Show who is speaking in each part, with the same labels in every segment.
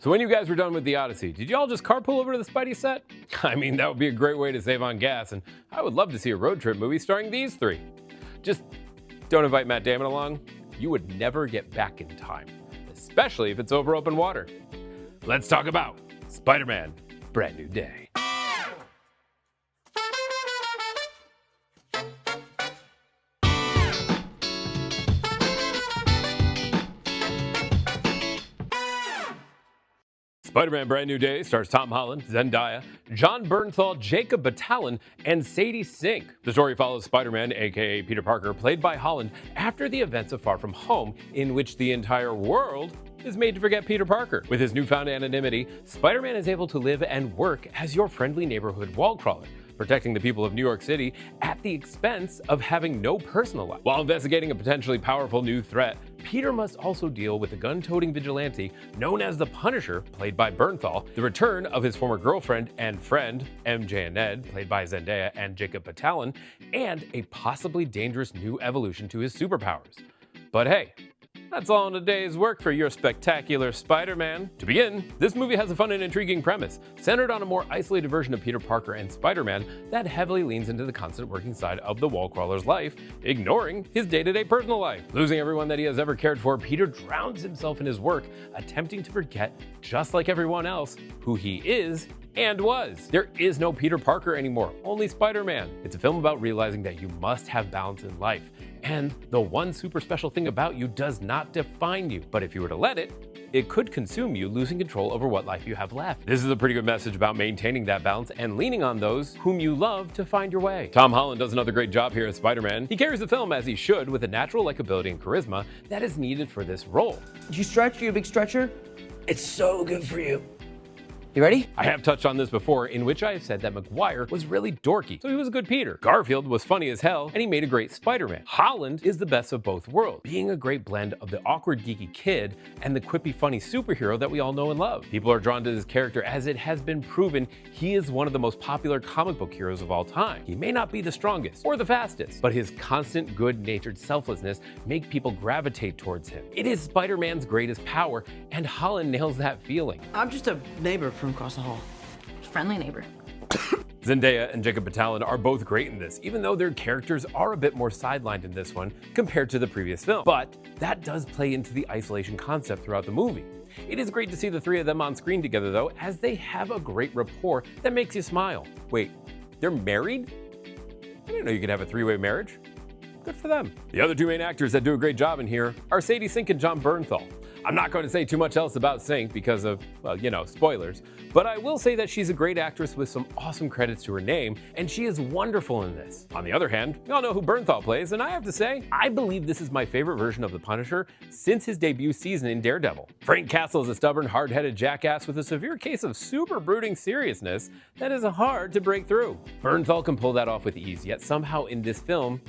Speaker 1: So when you guys were done with the Odyssey, did you all just carpool over to the Spidey set? I mean, that would be a great way to save on gas, and I would love to see a road trip movie starring these three. Just don't invite Matt Damon along. You would never get back in time, especially if it's over open water. Let's talk about Spider-Man: Brand New Day. Spider-Man: Brand New Day stars Tom Holland, Zendaya, Jon Bernthal, Jacob Batalon, and Sadie Sink. The story follows Spider-Man, aka Peter Parker, played by Holland, after the events of Far From Home, in which the entire world is made to forget Peter Parker. With his newfound anonymity, Spider-Man is able to live and work as your friendly neighborhood wall crawler, protecting the people of New York City at the expense of having no personal life. While investigating a potentially powerful new threat, Peter must also deal with the gun-toting vigilante known as the Punisher, played by Bernthal, the return of his former girlfriend and friend, MJ and Ned, played by Zendaya and Jacob Batalon, and a possibly dangerous new evolution to his superpowers. But hey, that's all in a day's work for your spectacular Spider-Man. To begin, this movie has a fun and intriguing premise, centered on a more isolated version of Peter Parker and Spider-Man that heavily leans into the constant working side of the wall crawler's life, ignoring his day-to-day personal life. Losing everyone that he has ever cared for, Peter drowns himself in his work, attempting to forget, just like everyone else, who he is and was. There is no Peter Parker anymore, only Spider-Man. It's a film about realizing that you must have balance in life, and the one super special thing about you does not define you. But if you were to let it, it could consume you, losing control over what life you have left. This is a pretty good message about maintaining that balance and leaning on those whom you love to find your way. Tom Holland does another great job here as Spider-Man. He carries the film as he should, with a natural likability and charisma that is needed for this role.
Speaker 2: Did you stretch? You a big stretcher? It's so good for you. You ready?
Speaker 1: I have touched on this before, in which I have said that Maguire was really dorky, so he was a good Peter. Garfield was funny as hell, and he made a great Spider-Man. Holland is the best of both worlds, being a great blend of the awkward geeky kid and the quippy funny superhero that we all know and love. People are drawn to this character as it has been proven he is one of the most popular comic book heroes of all time. He may not be the strongest or the fastest, but his constant good-natured selflessness make people gravitate towards him. It is Spider-Man's greatest power, and Holland nails that feeling.
Speaker 2: I'm just a neighbor from across the hall.
Speaker 3: Friendly neighbor.
Speaker 1: Zendaya and Jacob Batalon are both great in this, even though their characters are a bit more sidelined in this one compared to the previous film. But that does play into the isolation concept throughout the movie. It is great to see the three of them on screen together though, as they have a great rapport that makes you smile. Wait, they're married? I didn't know you could have a three-way marriage. Good for them. The other two main actors that do a great job in here are Sadie Sink and Jon Bernthal. I'm not going to say too much else about Sink because of, well, you know, spoilers, but I will say that she's a great actress with some awesome credits to her name, and she is wonderful in this. On the other hand, we all know who Bernthal plays, and I have to say, I believe this is my favorite version of the Punisher since his debut season in Daredevil. Frank Castle is a stubborn, hard-headed jackass with a severe case of super brooding seriousness that is hard to break through. Bernthal can pull that off with ease, yet somehow in this film,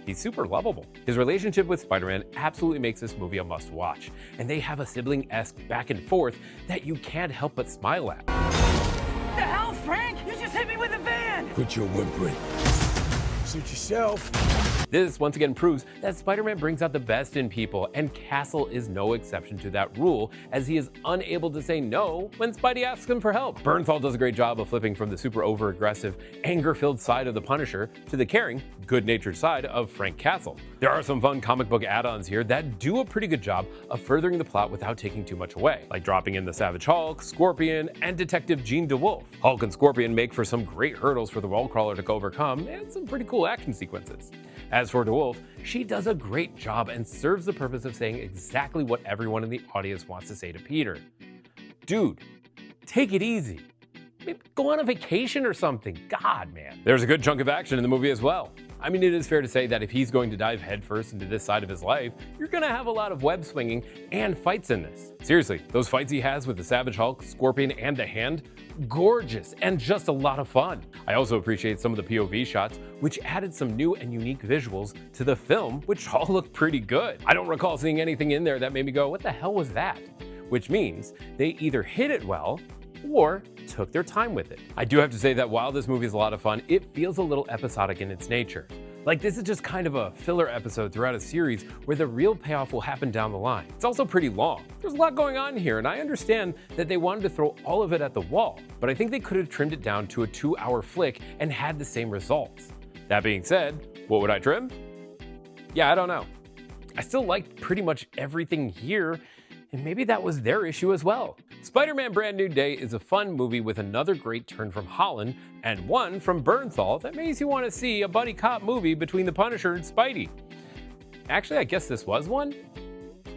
Speaker 1: he's super lovable. His relationship with Spider-Man absolutely makes this movie a must-watch, and they have a sibling-esque back and forth that you can't help but smile at.
Speaker 2: The hell, Frank? You just hit me with a van!
Speaker 4: Quit your whimpering. Suit yourself.
Speaker 1: This once again proves that Spider-Man brings out the best in people, and Castle is no exception to that rule, as he is unable to say no when Spidey asks him for help. Bernthal does a great job of flipping from the super over-aggressive, anger-filled side of the Punisher to the caring, good-natured side of Frank Castle. There are some fun comic book add-ons here that do a pretty good job of furthering the plot without taking too much away, like dropping in the Savage Hulk, Scorpion, and Detective Jean DeWolf. Hulk and Scorpion make for some great hurdles for the Wallcrawler to overcome, and some pretty cool action sequences. As for DeWolf, she does a great job and serves the purpose of saying exactly what everyone in the audience wants to say to Peter. Dude, take it easy. Maybe go on a vacation or something. God, man. There's a good chunk of action in the movie as well. I mean, it is fair to say that if he's going to dive headfirst into this side of his life, you're gonna have a lot of web swinging and fights in this. Seriously, those fights he has with the Savage Hulk, Scorpion, and the Hand, gorgeous and just a lot of fun. I also appreciate some of the POV shots, which added some new and unique visuals to the film, which all look pretty good. I don't recall seeing anything in there that made me go, what the hell was that? Which means they either hit it well or took their time with it. I do have to say that while this movie is a lot of fun, it feels a little episodic in its nature. Like, this is just kind of a filler episode throughout a series where the real payoff will happen down the line. It's also pretty long. There's a lot going on here, and I understand that they wanted to throw all of it at the wall, but I think they could have trimmed it down to a 2-hour flick and had the same results. That being said, what would I trim? Yeah, I don't know. I still liked pretty much everything here, and maybe that was their issue as well. Spider-Man Brand New Day is a fun movie with another great turn from Holland and one from Bernthal that makes you want to see a buddy cop movie between the Punisher and Spidey. Actually, I guess this was one?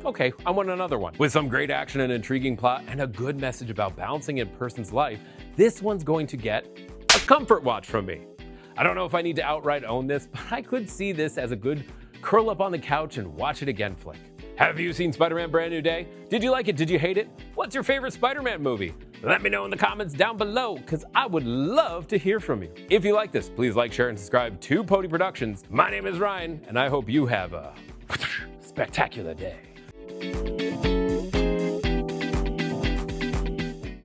Speaker 1: Okay, I want another one. With some great action and intriguing plot and a good message about balancing a person's life, this one's going to get a comfort watch from me. I don't know if I need to outright own this, but I could see this as a good curl up on the couch and watch it again flick. Have you seen Spider-Man Brand New Day? Did you like it? Did you hate it? What's your favorite Spider-Man movie? Let me know in the comments down below, because I would love to hear from you. If you like this, please like, share, and subscribe to Podie Productions. My name is Ryan, and I hope you have a spectacular day.